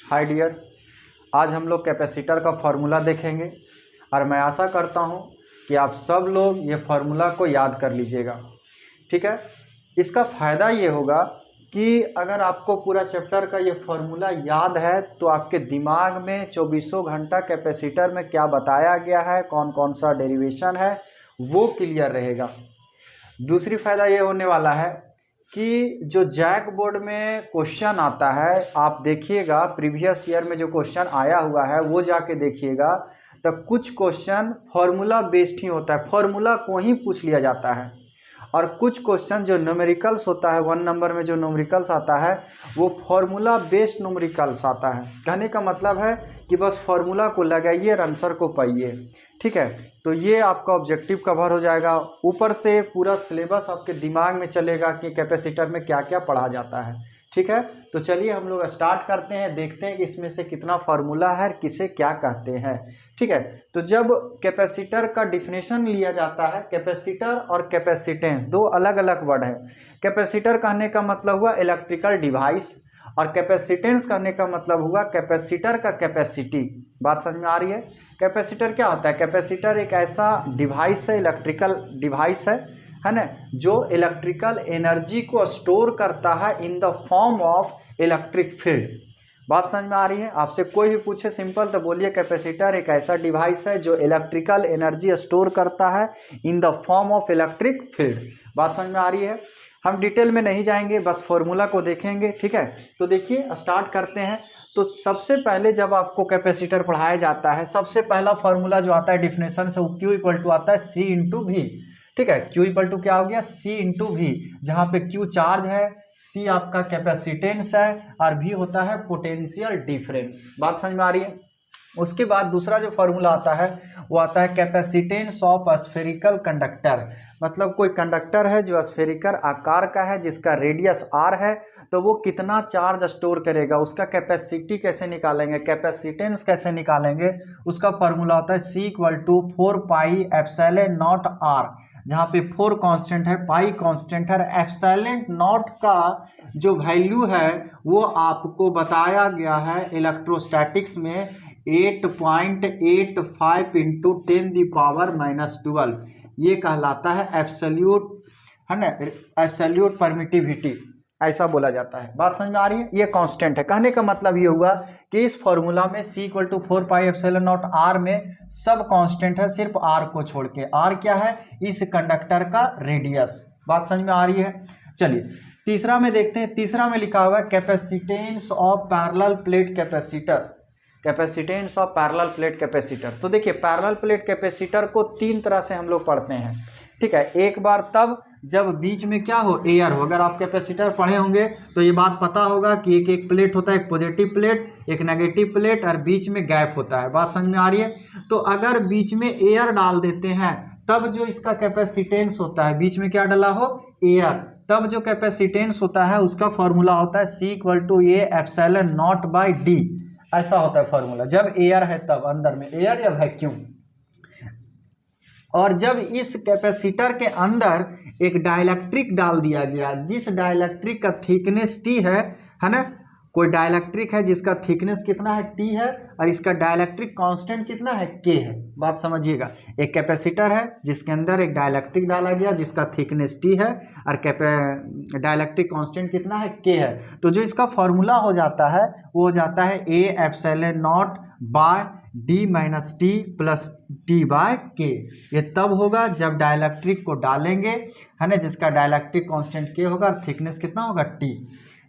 Hi dear, आज हम लोग कैपेसिटर का फॉर्मूला देखेंगे और मैं आशा करता हूँ कि आप सब लोग ये फार्मूला को याद कर लीजिएगा। ठीक है, इसका फ़ायदा ये होगा कि अगर आपको पूरा चैप्टर का ये फार्मूला याद है तो आपके दिमाग में 24 घंटा कैपेसिटर में क्या बताया गया है, कौन कौन सा डेरिवेशन है, वो क्लियर रहेगा। दूसरी फ़ायदा ये होने वाला है कि जो जैक बोर्ड में क्वेश्चन आता है, आप देखिएगा प्रीवियस ईयर में जो क्वेश्चन आया हुआ है वो जाके देखिएगा, तो कुछ क्वेश्चन फार्मूला बेस्ड ही होता है, फार्मूला को ही पूछ लिया जाता है। और कुछ क्वेश्चन जो न्यूमेरिकल्स होता है, 1 नंबर में जो न्यूमेरिकल्स आता है वो फार्मूला बेस्ड न्यूमेरिकल्स आता है। कहने का मतलब है कि बस फार्मूला को लगाइए और आंसर को पाइए। ठीक है, तो ये आपका ऑब्जेक्टिव कवर हो जाएगा। ऊपर से पूरा सिलेबस आपके दिमाग में चलेगा कि कैपेसिटर में क्या क्या पढ़ा जाता है। ठीक है, तो चलिए हम लोग स्टार्ट करते हैं, देखते हैं कि इसमें से कितना फार्मूला है, किसे क्या कहते हैं। ठीक है, तो जब कैपेसिटर का डिफिनेशन लिया जाता है, कैपेसिटर और कैपेसिटेंस दो अलग अलग वर्ड है। कैपेसिटर कहने का मतलब हुआ इलेक्ट्रिकल डिवाइस और कैपेसिटेंस करने का मतलब हुआ कैपेसिटर का कैपेसिटी। बात समझ में आ रही है? कैपेसिटर क्या होता है? कैपेसिटर एक ऐसा डिवाइस है, इलेक्ट्रिकल डिवाइस है ना, जो इलेक्ट्रिकल एनर्जी को स्टोर करता है in the form of electric field. बात समझ में आ रही है? आपसे कोई भी पूछे सिंपल तो बोलिए कैपेसिटर एक ऐसा डिवाइस है जो इलेक्ट्रिकल एनर्जी स्टोर करता है in the form of electric field. बात समझ में आ रही है? हम डिटेल में नहीं जाएंगे, बस फॉर्मूला को देखेंगे। ठीक है, तो देखिए स्टार्ट करते हैं। तो सबसे पहले जब आपको कैपेसिटर पढ़ाया जाता है, सबसे पहला फॉर्मूला जो आता है डिफिनेशन से, वो Q इक्वल टू आता है C इंटू V। ठीक है, Q इक्वल टू क्या हो गया? C इंटू V, जहाँ पे Q चार्ज है, C आपका कैपेसिटेंस है और V होता है पोटेंशियल डिफरेंस। बात समझ में आ रही है? उसके बाद दूसरा जो फार्मूला आता है वो आता है कैपेसिटेंस ऑफ स्फेरिकल कंडक्टर। मतलब कोई कंडक्टर है जो स्फेरिकल आकार का है, जिसका रेडियस r है, तो वो कितना चार्ज स्टोर करेगा, उसका कैपेसिटी कैसे निकालेंगे, कैपेसिटेंस कैसे निकालेंगे, उसका फार्मूला होता है C equal to 4 pi epsilon naught r, जहाँ पे 4 कांस्टेंट है, पाई कांस्टेंट है, एप्सिलॉन नॉट का जो वैल्यू है वो आपको बताया गया है इलेक्ट्रोस्टैटिक्स में 8.85 इंटू 10⁻⁻12। ये कहलाता है एब्सोल्यूट, है ना, एब्सोल्यूट परमिटिविटी, ऐसा बोला जाता है। बात समझ में आ रही है? ये कांस्टेंट है। कहने का मतलब ये हुआ कि इस फॉर्मूला में C equal to 4 pi epsilon naught r में सब कांस्टेंट है, सिर्फ r को छोड़ के। r क्या है? इस कंडक्टर का रेडियस। बात समझ में आ रही है? चलिए तीसरा में देखते हैं। तीसरा में लिखा हुआ है capacitance of parallel plate capacitor. Capacitance of parallel plate capacitor. तो देखिए पैरेलल प्लेट कैपेसिटर को 3 तरह से हम लोग पढ़ते हैं। ठीक है, एक बार तब जब बीच में क्या हो, एयर हो। अगर आप कैपेसिटर पढ़े होंगे तो ये बात पता होगा कि एक एक प्लेट होता है, एक पॉजिटिव प्लेट, एक नेगेटिव प्लेट और बीच में गैप होता है। बात समझ में आ रही है? तो अगर बीच में एयर डाल देते हैं तब जो इसका कैपेसिटेंस होता है, बीच में क्या डाला हो, एयर, तब जो कैपेसिटेंस होता है उसका फॉर्मूला होता है C equal to A epsilon naught by D। ऐसा होता है फॉर्मूला जब एयर है, तब अंदर में एयर या वैक्यूम। और जब इस कैपेसिटर के अंदर एक डाइलेक्ट्रिक डाल दिया गया, जिस डाइलेक्ट्रिक का थिकनेस T है ना, कोई डाइलेक्ट्रिक है जिसका थिकनेस कितना है, T है, और इसका डाइलेक्ट्रिक कांस्टेंट कितना है, K है। बात समझिएगा, एक कैपेसिटर है जिसके अंदर एक डाइलेक्ट्रिक डाला गया जिसका थिकनेस T है और डाइलेक्ट्रिक कांस्टेंट कितना है, K है। तो जो इसका फॉर्मूला हो जाता है वो हो जाता है A epsilon naught by D minus T plus T by K। ये तब होगा जब डाइलेक्ट्रिक को डालेंगे, है ना, जिसका डाइलेक्ट्रिक कांस्टेंट K होगा और थिकनेस कितना होगा, T।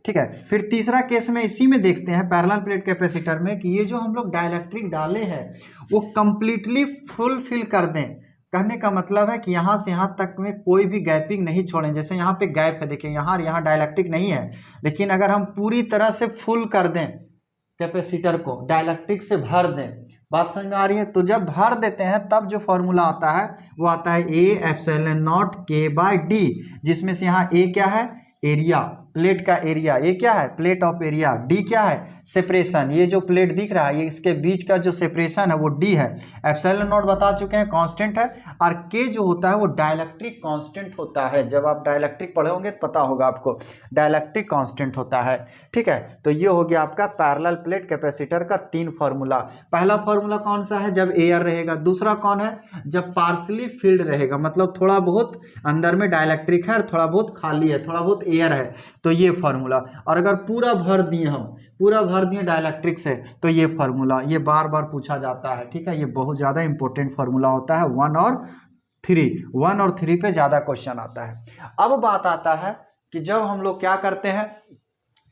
ठीक है, फिर तीसरा केस में इसी में देखते हैं पैरेलल प्लेट कैपेसिटर में कि ये जो हम लोग डाइलेक्ट्रिक डाले हैं वो कंप्लीटली फुलफिल कर दें। कहने का मतलब है कि यहाँ से यहाँ तक में कोई भी गैपिंग नहीं छोड़ें। जैसे यहाँ पे गैप है, देखिए यहाँ डाइलेक्ट्रिक नहीं है, लेकिन अगर हम पूरी तरह से फुल कर दें कैपेसिटर को, डाइलेक्ट्रिक से भर दें। बात समझ में आ रही है? तो जब भर देते हैं तब जो फॉर्मूला आता है वो आता है A epsilon naught K by D, जिसमें से यहाँ A क्या है, एरिया, प्लेट का एरिया, ये क्या है प्लेट ऑफ एरिया, डी क्या है सेपरेशन, ये जो प्लेट दिख रहा है ये इसके बीच का जो सेपरेशन है वो डी है, एप्सिलॉन नॉट बता चुके हैं कांस्टेंट है, और के जो होता है वो डाइलेक्ट्रिक कांस्टेंट होता है, जब आप डाइलेक्ट्रिक पढ़े होंगे तो पता होगा आपको डाइलेक्ट्रिक कांस्टेंट होता है। ठीक है, तो ये हो गया आपका पैरेलल प्लेट कैपेसिटर का 3 फार्मूला। पहला फार्मूला कौन सा है, जब एयर रहेगा, दूसरा कौन है जब पार्शली फिल्ड रहेगा, मतलब थोड़ा बहुत अंदर में डाइलेक्ट्रिक है और थोड़ा बहुत खाली है, थोड़ा बहुत एयर है, तो ये फार्मूला, और अगर पूरा भर दिए हम पूरा भर दिए डाइलेक्ट्रिक से तो ये फार्मूला, ये बार बार पूछा जाता है। ठीक है, ये बहुत ज़्यादा इंपॉर्टेंट फार्मूला होता है, 1 और 3 पे ज़्यादा क्वेश्चन आता है। अब बात आता है कि जब हम लोग क्या करते हैं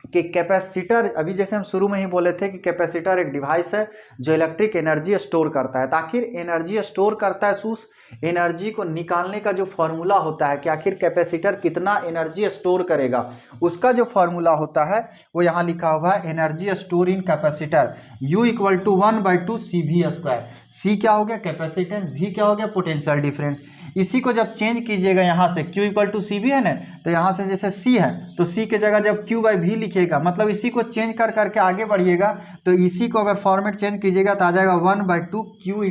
कि कैपेसिटर, अभी जैसे हम शुरू में ही बोले थे कि कैपेसिटर एक डिवाइस है जो इलेक्ट्रिक एनर्जी स्टोर करता है, तो आखिर एनर्जी स्टोर करता है, उस एनर्जी को निकालने का जो फॉर्मूला होता है कि आखिर कैपेसिटर कितना एनर्जी स्टोर करेगा, उसका जो फॉर्मूला होता है वो यहाँ लिखा हुआ है, energy store in capacitor U = 1/2 CV²। C क्या हो गया कैपेसिटेंस, V क्या हो गया पोटेंशियल डिफरेंस। इसी को जब चेंज कीजिएगा यहाँ से Q = CV है ना, तो यहाँ से जैसे C है तो C के जगह जब Q/V लिखिएगा, मतलब इसी को चेंज कर करके आगे बढ़िएगा, तो इसी को अगर फॉर्मेट चेंज कीजिएगा तो आ जाएगा 1/2 Q ×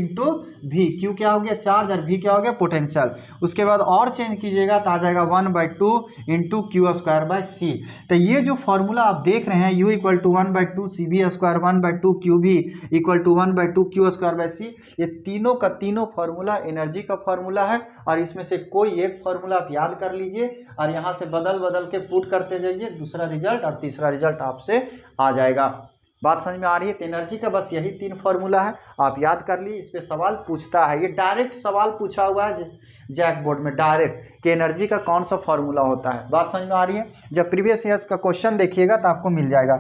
V। Q क्या हो गया चार्ज और V क्या हो गया पोटेंशियल। उसके बाद और चेंज कीजिएगा तो आ जाएगा 1/2 × Q²/C। तो ये जो फॉर्मूला आप देख रहे हैं U = 1/2 CV², 1/2 QV = 1/2 Q²/C, ये तीनों का तीनों फार्मूला एनर्जी का फार्मूला है, और इसमें से कोई एक फार्मूला आप याद कर लीजिए और यहाँ से बदल बदल के पुट करते जाइए, दूसरा रिजल्ट और तीसरा रिजल्ट आपसे आ जाएगा। बात समझ में आ रही है। तो एनर्जी का बस यही 3 फार्मूला है, आप याद कर ली। इस पे सवाल पूछता है, ये डायरेक्ट सवाल पूछा हुआ है जैक बोर्ड में डायरेक्ट कि एनर्जी का कौन सा फार्मूला होता है। बात समझ में आ रही है। जब प्रीवियस ईयर्स का क्वेश्चन देखिएगा तो आपको मिल जाएगा।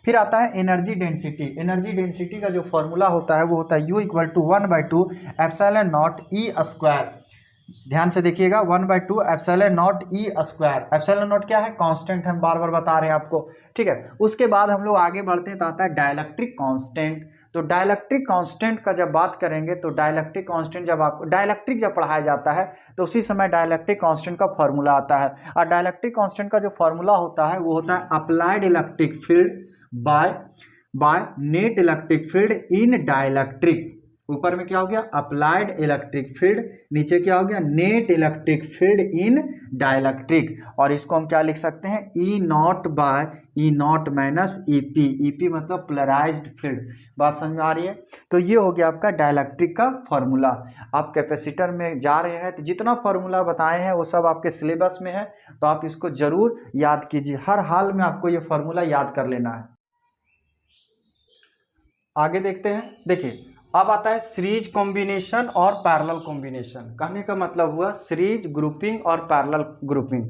फिर आता है एनर्जी डेंसिटी। एनर्जी डेंसिटी का जो फार्मूला होता है वो होता है U = 1/2 ε0E²। ध्यान से देखिएगा 1/2 ε0E²। ε0 क्या है कांस्टेंट, हम बार बार बता रहे हैं आपको। ठीक है, उसके बाद हम लोग आगे बढ़ते हैं तो आता है डाइलेक्ट्रिक कांस्टेंट। तो डाइलेक्ट्रिक कांस्टेंट का जब बात करेंगे तो डाइलेक्ट्रिक कांस्टेंट जब आपको डाइलेक्ट्रिक जब पढ़ाया जाता है तो उसी समय डाइलेक्ट्रिक कांस्टेंट का फॉर्मूला आता है। और डाइलेक्ट्रिक कांस्टेंट का जो फॉर्मूला होता है वो होता है applied electric field by net electric field in dielectric. ऊपर में क्या हो गया अप्लाइड इलेक्ट्रिक फील्ड, नीचे क्या हो गया नेट इलेक्ट्रिक फील्ड इन डाइलेक्ट्रिक। और इसको हम क्या लिख सकते हैं E0/E0 - EP। EP मतलब पोलराइज्ड फील्ड। बात समझ में आ रही है। तो ये हो गया आपका डाइलेक्ट्रिक का फॉर्मूला। आप कैपेसिटर में जा रहे हैं तो जितना फॉर्मूला बताए हैं वो सब आपके सिलेबस में है, तो आप इसको जरूर याद कीजिए। हर हाल में आपको ये फॉर्मूला याद कर लेना है। आगे देखते हैं। देखिए अब आता है सीरीज कॉम्बिनेशन और पैरेलल कॉम्बिनेशन। कहने का मतलब हुआ सीरीज ग्रुपिंग और पैरेलल ग्रुपिंग।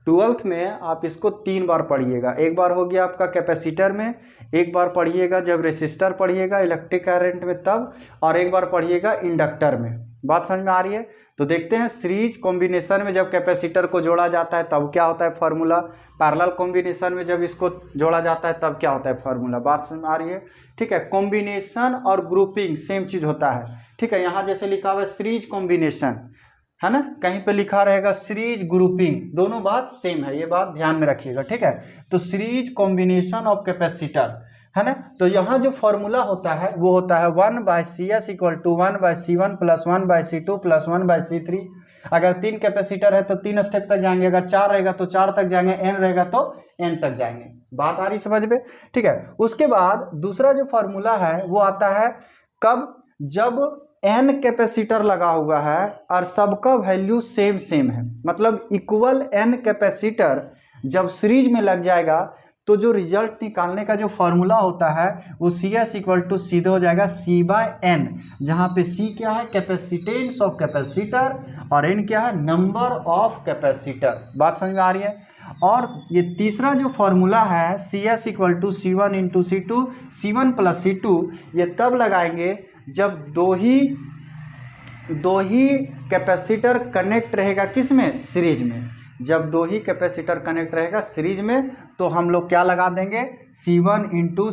12th में आप इसको 3 बार पढ़िएगा। एक बार हो गया आपका कैपेसिटर में, एक बार पढ़िएगा जब रेसिस्टर पढ़िएगा इलेक्ट्रिक करंट में तब, और एक बार पढ़िएगा इंडक्टर में। बात समझ में आ रही है। तो देखते हैं सीरीज कॉम्बिनेशन में जब कैपेसिटर को जोड़ा जाता है तब क्या होता है फार्मूला, पैरेलल कॉम्बिनेशन में जब इसको जोड़ा जाता है तब क्या होता है फार्मूला। बात समझ में आ रही है। ठीक है, कॉम्बिनेशन और ग्रुपिंग सेम चीज होता है। ठीक है, यहाँ जैसे लिखा हुआ है सीरीज कॉम्बिनेशन है ना, कहीं पे लिखा रहेगा सीरीज ग्रुपिंग, दोनों बात सेम है, ये बात ध्यान में रखिएगा। ठीक है, तो सीरीज कॉम्बिनेशन ऑफ कैपेसिटर है ना, तो यहाँ जो फॉर्मूला होता है वो होता है 1/CS = 1/C1 + 1/C2 + 1/C3। अगर 3 कैपेसिटर है तो 3 स्टेप तक जाएंगे, अगर 4 रहेगा तो 4 तक जाएंगे, n रहेगा तो n तक जाएंगे। बात आ रही समझ में। ठीक है, उसके बाद दूसरा जो फॉर्मूला है वो आता है कब, जब n कैपेसिटर लगा हुआ है और सबका वैल्यू सेम है, मतलब इक्वल n कैपेसिटर जब सीरीज में लग जाएगा तो जो रिजल्ट निकालने का जो फॉर्मूला होता है वो CS = सीधे हो जाएगा C/N, जहाँ पे C क्या है कैपेसिटेंस ऑफ कैपेसिटर और N क्या है नंबर ऑफ कैपेसिटर। बात समझ में आ रही है। और ये तीसरा जो फॉर्मूला है CS = C1 × C2 C1 + C2, ये तब लगाएंगे जब दो ही कैपेसिटर कनेक्ट रहेगा किसमें सीरीज में। जब 2 ही कैपेसिटर कनेक्ट रहेगा सीरीज में तो हम लोग क्या लगा देंगे C1 × C2 /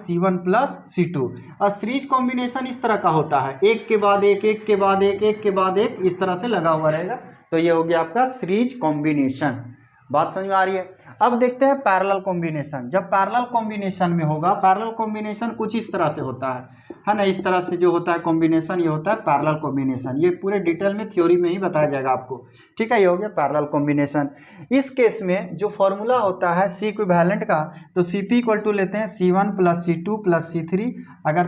C1 + C2। और सीरीज कॉम्बिनेशन इस तरह का होता है, एक के बाद एक, एक के बाद एक, एक के बाद एक, इस तरह से लगा हुआ रहेगा। तो ये हो गया आपका सीरीज कॉम्बिनेशन। बात समझ में आ रही है। अब देखते हैं पैरेलल कॉम्बिनेशन। जब पैरेलल कॉम्बिनेशन में होगा, पैरेलल कॉम्बिनेशन कुछ इस तरह से होता है ना, इस तरह से जो होता है कॉम्बिनेशन, ये होता है पैरेलल कॉम्बिनेशन। ये पूरे डिटेल में थ्योरी में ही बताया जाएगा आपको, ठीक है। ये हो गया पैरेलल कॉम्बिनेशन। इस केस में जो फॉर्मूला होता है सी इक्विवेलेंट का, तो Cp इक्वल टू लेते हैं C1 + C2 + C3। अगर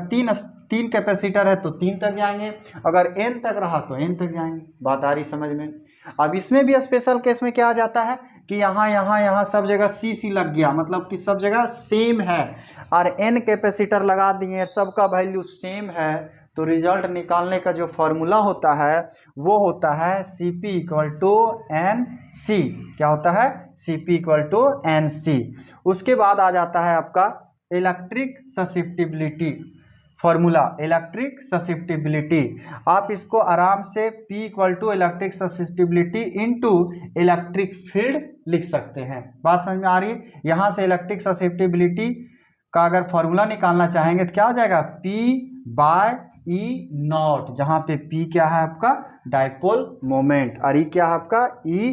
तीन कैपेसिटर है तो 3 तक जाएंगे, अगर n तक रहा तो n तक जाएंगे। बात आ रही समझ में। अब इसमें भी स्पेशल केस में क्या आ जाता है कि यहाँ सब जगह C लग गया, मतलब कि सब जगह सेम है, और n कैपेसिटर लगा दिए, सबका वैल्यू सेम है, तो रिजल्ट निकालने का जो फॉर्मूला होता है वो होता है Cp = Nc। क्या होता है? Cp = Nc। उसके बाद आ जाता है आपका electric susceptibility formula, electric susceptibility. आप इसको आराम से P = electric susceptibility into electric field लिख सकते हैं। बात समझ में आ रही है। यहाँ से इलेक्ट्रिक ससेप्टिबिलिटी का अगर फॉर्मूला निकालना चाहेंगे तो क्या हो जाएगा? P/E0, जहाँ पे P क्या है आपका डाइपोल मोमेंट, और E क्या है आपका E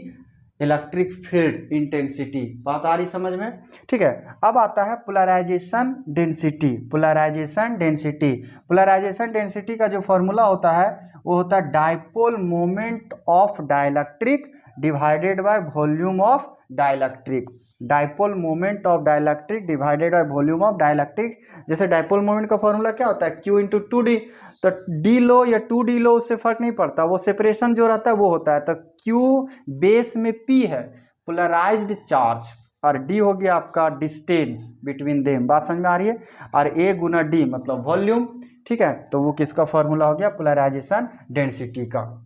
इलेक्ट्रिक फील्ड इंटेंसिटी। बात आ रही समझ में, ठीक है। अब आता है polarisation density. Polarisation density, polarisation density का जो फॉर्मूला होता है वो होता है dipole moment of dielectric divided by volume of dielectric. Dipole moment of dielectric divided by volume of dielectric. जैसे डाइपोल मोमेंट का फॉर्मूला क्या होता है? Q × 2D। तो D लो या 2D लो, उससे फर्क नहीं पड़ता, वो सेपरेशन जो रहता है वो होता है। तो Q बेस में P है पोलराइज्ड चार्ज, और D हो गया आपका डिस्टेंस बिटवीन देम। बात समझ में आ रही है। और A × D मतलब वॉल्यूम, ठीक है। तो वो किसका फॉर्मूला हो गया? पोलराइजेशन डेंसिटी का,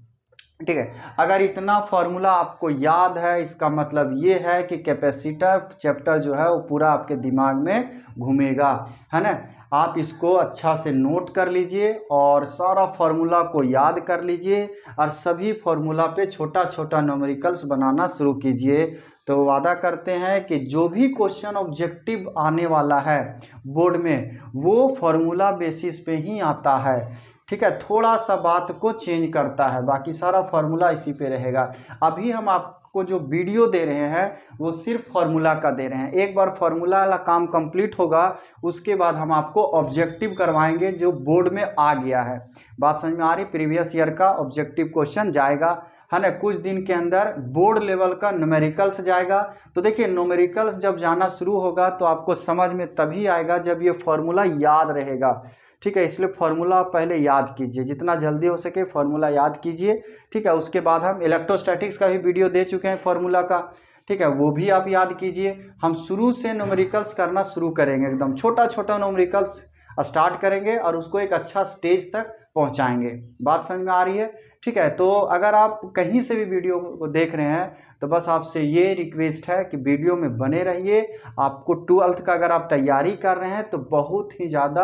ठीक है। अगर इतना फॉर्मूला आपको याद है, इसका मतलब ये है कि कैपेसिटर चैप्टर जो है वो पूरा आपके दिमाग में घूमेगा, है ना। आप इसको अच्छा से नोट कर लीजिए और सारा फॉर्मूला को याद कर लीजिए, और सभी फॉर्मूला पे छोटा छोटा न्यूमेरिकल्स बनाना शुरू कीजिए। तो वादा करते हैं कि जो भी क्वेश्चन ऑब्जेक्टिव आने वाला है बोर्ड में, वो फॉर्मूला बेसिस पे ही आता है, ठीक है। थोड़ा सा बात को चेंज करता है, बाकी सारा फॉर्मूला इसी पे रहेगा। अभी हम आपको जो वीडियो दे रहे हैं वो सिर्फ फॉर्मूला का दे रहे हैं। एक बार फॉर्मूला वाला काम कंप्लीट होगा, उसके बाद हम आपको ऑब्जेक्टिव करवाएंगे जो बोर्ड में आ गया है। बात समझ में आ रही। प्रीवियस ईयर का ऑब्जेक्टिव क्वेश्चन जाएगा, है ना, कुछ दिन के अंदर बोर्ड लेवल का न्यूमेरिकल्स जाएगा। तो देखिए न्यूमेरिकल्स जब जाना शुरू होगा तो आपको समझ में तभी आएगा जब ये फॉर्मूला याद रहेगा, ठीक है। इसलिए फॉर्मूला पहले याद कीजिए, जितना जल्दी हो सके फॉर्मूला याद कीजिए, ठीक है। उसके बाद हम इलेक्ट्रोस्टैटिक्स का भी वीडियो दे चुके हैं फॉर्मूला का, ठीक है, वो भी आप याद कीजिए। हम शुरू से न्यूमेरिकल्स करना शुरू करेंगे, एकदम छोटा छोटा न्यूमेरिकल्स स्टार्ट करेंगे और उसको एक अच्छा स्टेज तक पहुंचाएंगे। बात समझ में आ रही है, ठीक है। तो अगर आप कहीं से भी वीडियो को देख रहे हैं तो बस आपसे ये रिक्वेस्ट है कि वीडियो में बने रहिए। आपको 12th का अगर आप तैयारी कर रहे हैं तो बहुत ही ज़्यादा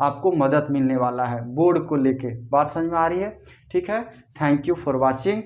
आपको मदद मिलने वाला है बोर्ड को लेके। बात समझ में आ रही है, ठीक है। Thank you for watching.